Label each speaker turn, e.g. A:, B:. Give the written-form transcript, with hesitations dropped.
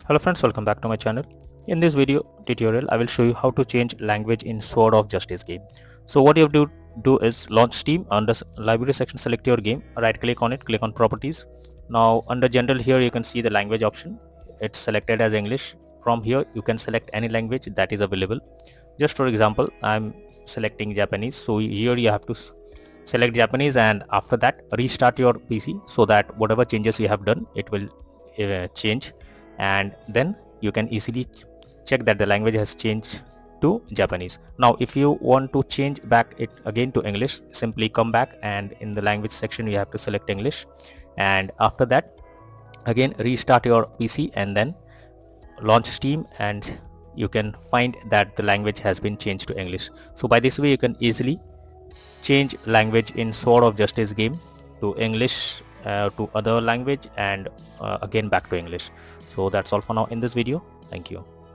A: Hello friends, welcome back to my channel. In this video tutorial, I will show you how to change language in Sword of Justice game. So what you have to do is launch Steam. Under library section, select your game, right click on it, click on properties. Now under general here you can see the language option. It's selected as English. From here you can select any language that is available. Just for example, I'm selecting Japanese. So here you have to select Japanese, and after that restart your PC so that whatever changes you have done, it will change, and then you can easily check that the language has changed to Japanese. Now if you want to change back it again to English, simply come back and in the language section you have to select English, and after that again restart your PC and then launch Steam, and you can find that the language has been changed to English. So by this way you can easily change language in Sword of Justice game to English, to other language, and again back to English. So that's all for now in this video. Thank you.